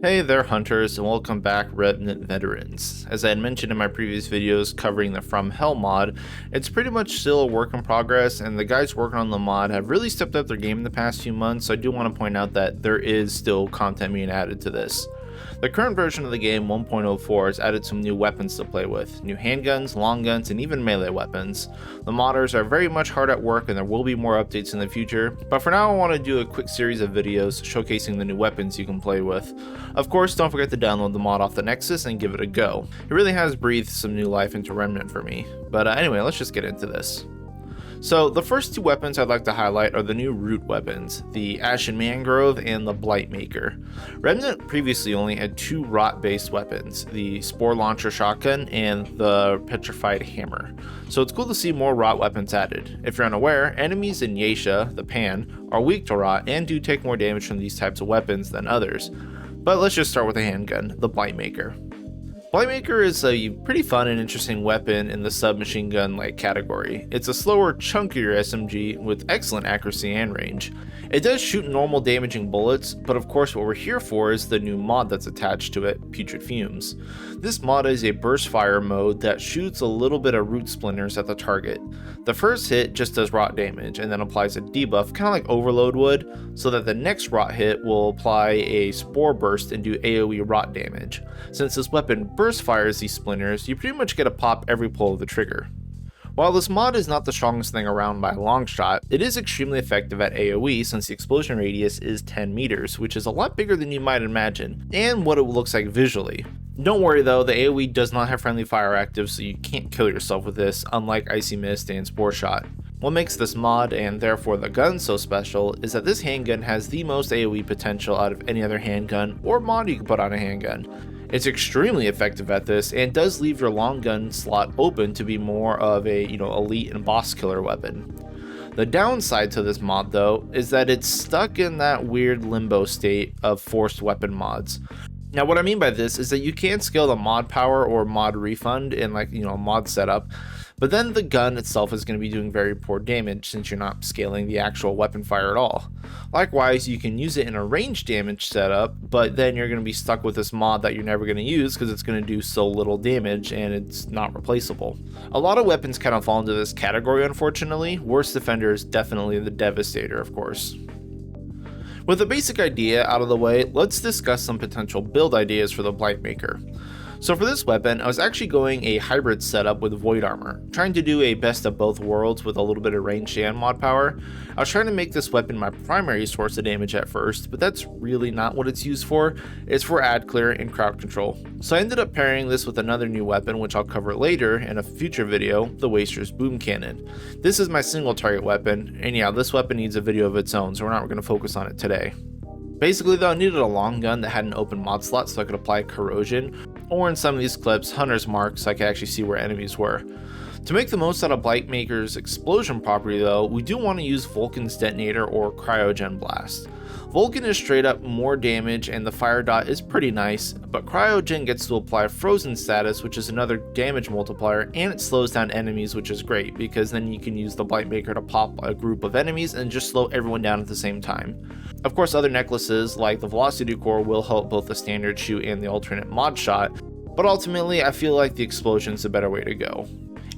Hey there hunters, and welcome back Remnant veterans. As I had mentioned in my previous videos covering the From Hell mod, it's pretty much still a work in progress, and the guys working on the mod have really stepped up their game in the past few months, so I do want to point out that there is still content being added to this. The current version of the game 1.04 has added some new weapons to play with, new handguns, long guns, and even melee weapons. The modders are very much hard at work and there will be more updates in the future, but for now I want to do a quick series of videos showcasing the new weapons you can play with. Of course, don't forget to download the mod off the Nexus and give it a go. It really has breathed some new life into Remnant for me. But anyway, let's just get into this. So the first two weapons I'd like to highlight are the new root weapons, the Ashen Mangrove and the Blightmaker. Remnant previously only had two rot based weapons, the Spore Launcher Shotgun and the Petrified Hammer. So it's cool to see more rot weapons added. If you're unaware, enemies in Yesha, the Pan, are weak to rot and do take more damage from these types of weapons than others. But let's just start with the handgun, the Blightmaker. Blightmaker is a pretty fun and interesting weapon in the submachine gun like category. It's a slower, chunkier SMG with excellent accuracy and range. It does shoot normal damaging bullets, but of course what we're here for is the new mod that's attached to it, Putrid Fumes. This mod is a burst fire mode that shoots a little bit of root splinters at the target. The first hit just does rot damage and then applies a debuff, kind of like Overload would, so that the next rot hit will apply a spore burst and do AoE rot damage. Since this weapon burst fires these splinters, you pretty much get a pop every pull of the trigger. While this mod is not the strongest thing around by a long shot, it is extremely effective at AoE since the explosion radius is 10 meters, which is a lot bigger than you might imagine, and what it looks like visually. Don't worry though, the AoE does not have friendly fire active, so you can't kill yourself with this, unlike Icy Mist and Spore Shot. What makes this mod, and therefore the gun, so special is that this handgun has the most AoE potential out of any other handgun or mod you can put on a handgun. It's extremely effective at this and does leave your long gun slot open to be more of a, elite and boss killer weapon. The downside to this mod though is that it's stuck in that weird limbo state of forced weapon mods. Now what I mean by this is that you can scale the mod power or mod refund in a mod setup, but then the gun itself is going to be doing very poor damage since you're not scaling the actual weapon fire at all. Likewise, you can use it in a range damage setup, but then you're going to be stuck with this mod that you're never going to use because it's going to do so little damage and it's not replaceable. A lot of weapons kind of fall into this category unfortunately. Worst Defender is definitely the Devastator, of course. With the basic idea out of the way, let's discuss some potential build ideas for the Blightmaker. So for this weapon, I was actually going a hybrid setup with Void Armor, trying to do a best of both worlds with a little bit of range and mod power. I was trying to make this weapon my primary source of damage at first, but that's really not what it's used for. It's for ad clear and crowd control. So I ended up pairing this with another new weapon, which I'll cover later in a future video, the Waster's Boom Cannon. This is my single target weapon, and yeah, this weapon needs a video of its own, so we're not going to focus on it today. Basically though, I needed a long gun that had an open mod slot so I could apply corrosion, or in some of these clips, Hunter's Mark so I could actually see where enemies were. To make the most out of Blightmaker's explosion property though, we do want to use Vulcan's detonator or Cryogen Blast. Vulcan is straight up more damage and the fire dot is pretty nice, but Cryogen gets to apply frozen status, which is another damage multiplier, and it slows down enemies, which is great because then you can use the Blightmaker to pop a group of enemies and just slow everyone down at the same time. Of course, other necklaces like the Velocity Core will help both the standard shoot and the alternate mod shot, but ultimately I feel like the explosion is a better way to go.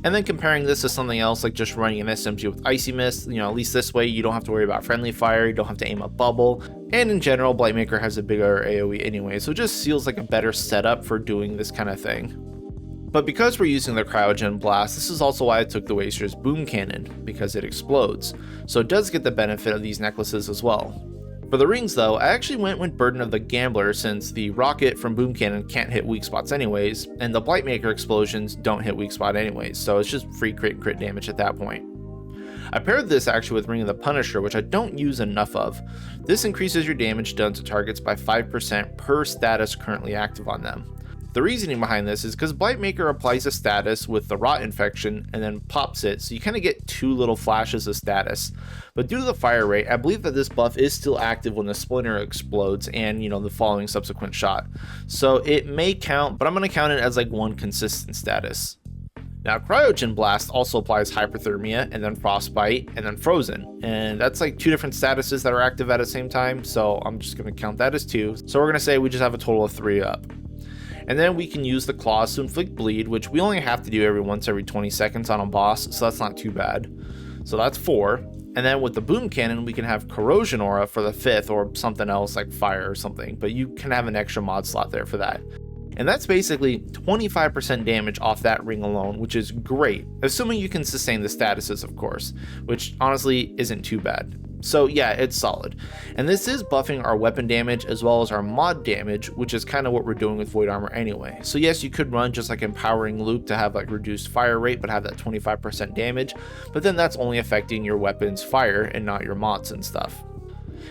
And then comparing this to something else like just running an SMG with Icy Mist, at least this way you don't have to worry about friendly fire, you don't have to aim a bubble, and in general Blightmaker has a bigger AoE anyway, so it just feels like a better setup for doing this kind of thing. But because we're using the Cryogen Blast, this is also why I took the Waster's Boom Cannon, because it explodes, so it does get the benefit of these necklaces as well. For the rings though, I actually went with Burden of the Gambler since the rocket from Boom Cannon can't hit weak spots anyways, and the Blightmaker explosions don't hit weak spot anyways, so it's just free crit damage at that point. I paired this actually with Ring of the Punisher, which I don't use enough of. This increases your damage done to targets by 5% per status currently active on them. The reasoning behind this is because Blightmaker applies a status with the rot infection and then pops it, so you kind of get two little flashes of status. But due to the fire rate, I believe that this buff is still active when the splinter explodes and the following subsequent shot. So it may count, but I'm going to count it as like one consistent status. Now, Cryogen Blast also applies hypothermia and then frostbite and then frozen, and that's like 2 different statuses that are active at the same time, so I'm just going to count that as 2. So we're going to say we just have a total of 3 up. And then we can use the claws to inflict bleed, which we only have to do every 20 seconds on a boss, so that's not too bad. So that's 4. And then with the boom cannon, we can have corrosion aura for the 5th, or something else like fire or something, but you can have an extra mod slot there for that. And that's basically 25% damage off that ring alone, which is great, assuming you can sustain the statuses, of course, which honestly isn't too bad. So yeah, it's solid. And this is buffing our weapon damage as well as our mod damage, which is kind of what we're doing with Void Armor anyway. So yes, you could run just like Empowering Loop to have like reduced fire rate, but have that 25% damage, but then that's only affecting your weapon's fire and not your mods and stuff.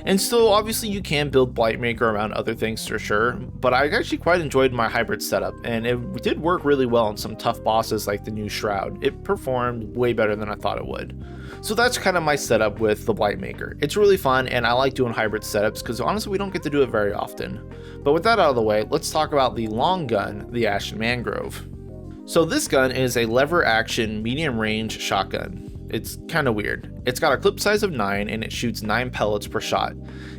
And still, obviously you can build Blightmaker around other things for sure, but I actually quite enjoyed my hybrid setup, and it did work really well on some tough bosses like the new Shroud. It performed way better than I thought it would. So that's kind of my setup with the Blightmaker. It's really fun, and I like doing hybrid setups because honestly we don't get to do it very often. But with that out of the way, let's talk about the long gun, the Ashen Mangrove. So this gun is a lever action medium range shotgun. It's kind of weird. It's got a clip size of 9 and it shoots 9 pellets per shot.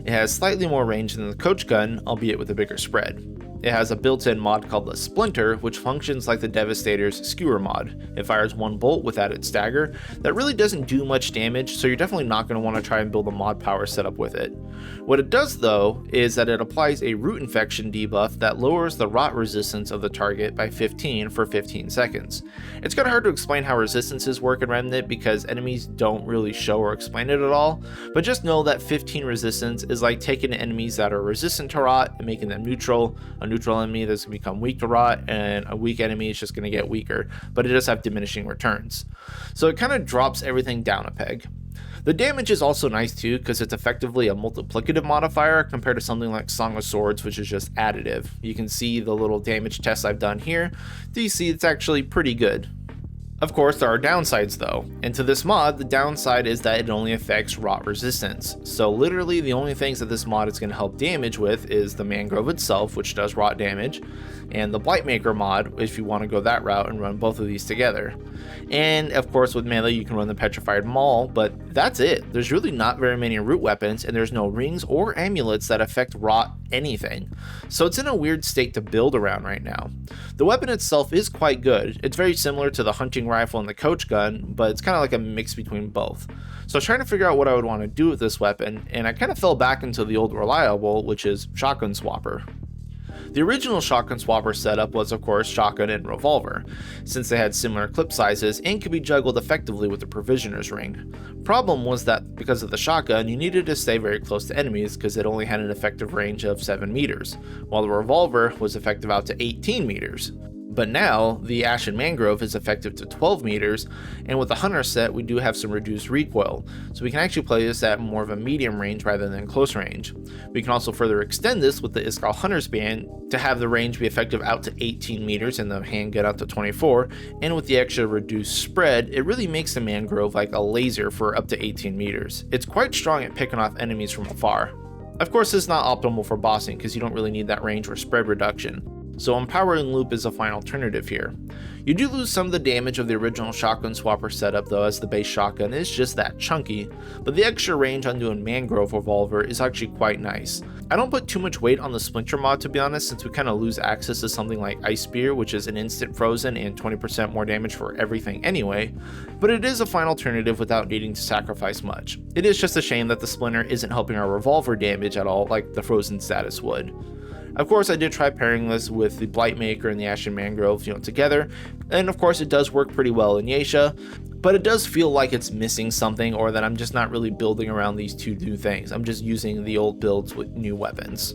It has slightly more range than the coach gun, albeit with a bigger spread. It has a built-in mod called the Splinter, which functions like the Devastator's Skewer mod. It fires 1 bolt with added stagger. That really doesn't do much damage, so you're definitely not going to want to try and build a mod power setup with it. What it does though, is that it applies a root infection debuff that lowers the rot resistance of the target by 15 for 15 seconds. It's kind of hard to explain how resistances work in Remnant because enemies don't really show or explain it at all, but just know that 15 resistance is like taking enemies that are resistant to rot and making them neutral. A neutral enemy that's going to become weak to rot, and a weak enemy is just going to get weaker, but it does have diminishing returns. So it kind of drops everything down a peg. The damage is also nice too because it's effectively a multiplicative modifier compared to something like Song of Swords, which is just additive. You can see the little damage tests I've done here. Do you see it's actually pretty good? Of course, there are downsides though, and to this mod, the downside is that it only affects rot resistance. So literally the only things that this mod is going to help damage with is the Mangrove itself, which does rot damage, and the Blightmaker mod, if you want to go that route and run both of these together. And of course with melee you can run the Petrified Maul, but that's it. There's really not very many root weapons, and there's no rings or amulets that affect rot anything. So it's in a weird state to build around right now. The weapon itself is quite good. It's very similar to the hunting rifle and the coach gun, but it's kind of like a mix between both. So I was trying to figure out what I would want to do with this weapon, and I kind of fell back into the old reliable, which is Shotgun Swapper. The original Shotgun Swapper setup was of course shotgun and revolver, since they had similar clip sizes and could be juggled effectively with the Provisioner's ring. Problem was that because of the shotgun, you needed to stay very close to enemies because it only had an effective range of 7 meters, while the revolver was effective out to 18 meters. But now, the Ashen Mangrove is effective to 12 meters, and with the Hunter set, we do have some reduced recoil, so we can actually play this at more of a medium range rather than close range. We can also further extend this with the Iskall Hunter's Band to have the range be effective out to 18 meters and the handgun out to 24, and with the extra reduced spread, it really makes the Mangrove like a laser for up to 18 meters. It's quite strong at picking off enemies from afar. Of course, this is not optimal for bossing because you don't really need that range or spread reduction. So Empowering Loop is a fine alternative here. You do lose some of the damage of the original Shotgun Swapper setup though, as the base shotgun is just that chunky, but the extra range on doing Mangrove Revolver is actually quite nice. I don't put too much weight on the Splinter mod to be honest, since we kind of lose access to something like Ice Spear, which is an instant frozen and 20% more damage for everything anyway, but it is a fine alternative without needing to sacrifice much. It is just a shame that the Splinter isn't helping our Revolver damage at all like the frozen status would. Of course, I did try pairing this with the Blightmaker and the Ashen Mangrove, together, and of course it does work pretty well in Yesha, but it does feel like it's missing something, or that I'm just not really building around these two new things. I'm just using the old builds with new weapons.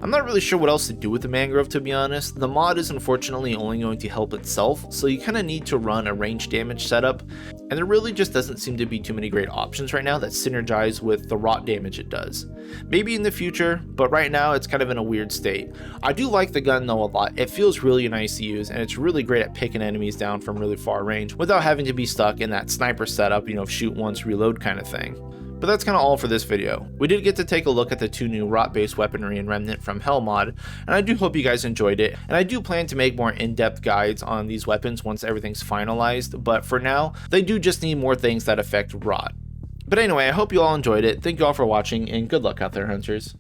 I'm not really sure what else to do with the Mangrove to be honest. The mod is unfortunately only going to help itself, so you kind of need to run a range damage setup, and there really just doesn't seem to be too many great options right now that synergize with the rot damage it does. Maybe in the future, but right now it's kind of in a weird state. I do like the gun though a lot. It feels really nice to use, and it's really great at picking enemies down from really far range without having to be stuck in that sniper setup, shoot once reload kind of thing. But that's kind of all for this video. We did get to take a look at the 2 new rot-based weaponry in Remnant from Hell mod, and I do hope you guys enjoyed it, and I do plan to make more in-depth guides on these weapons once everything's finalized, but for now, they do just need more things that affect rot. But anyway, I hope you all enjoyed it, thank you all for watching, and good luck out there, hunters.